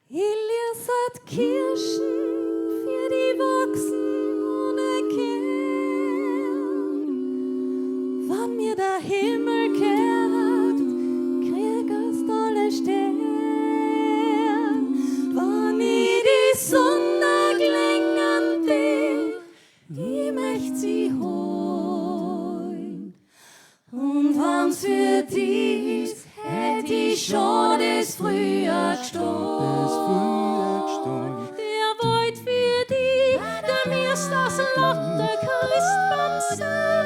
Liassert Kirschen für die wachsen ohne Kern. Wann mir der Himmel kehrt, kriegst alle Stern. Wann ich die Sonne glängen will, ich möcht sie holen. Und wann's für die ist, hätt ich schon das früher gestohlen. Der wollt für die, der mirst das Lotte Christbaum sein.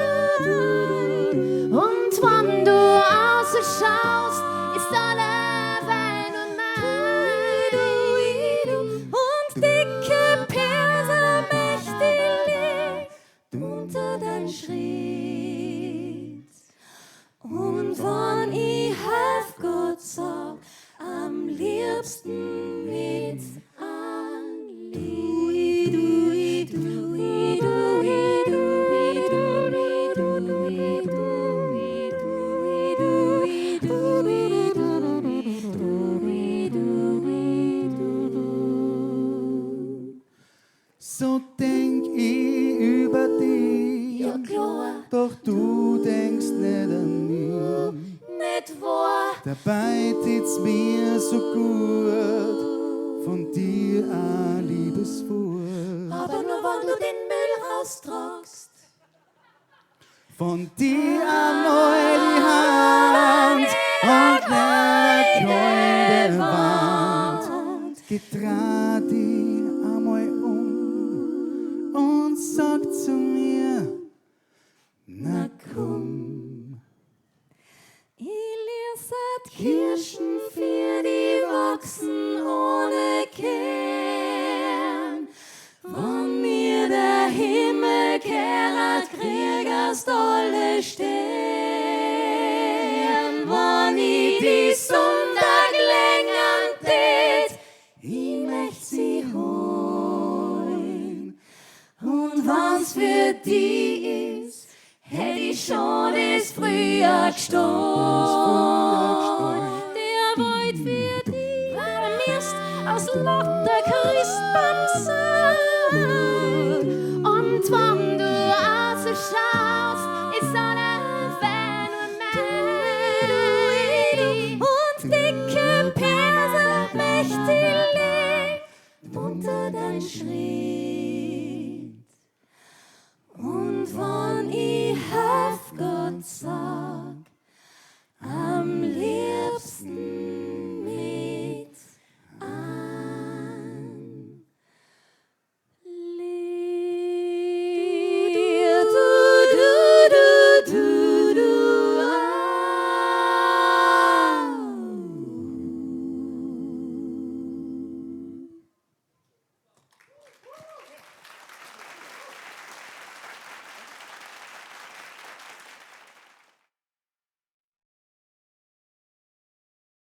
Und wann du ausschaust, ist alle Wein und Wein. Und dicke Perser mächtig unter dein Schritt. Und wann ich helf Gott sag, am liebsten mit So denk ich über dich, ja klar, doch du denkst nicht an mich. nicht wahr. Dabei tät's mir so gut, von dir ein Liebeswort. Aber nur wenn du den Müll raustragst. Von dir einmal die Hand und eine kalte Wand. Getrah dich einmal und sag zu mir, na komm. Liassert Kirschen für die wachsen ohne Kern. Wann mir der Himmel kehrt, kriegst alle Stern. Wann ich die Sonntag längern tät, ich möcht sie holen. Und wann's für die ist, hätt ich schon das früher gestohlen. Der wollt für die, der mirst aus lauter Christbaum sein. Und wenn du ausschaust, ist alle Wein und Wein. Und dicke Perser mächtig unter dein Schritt.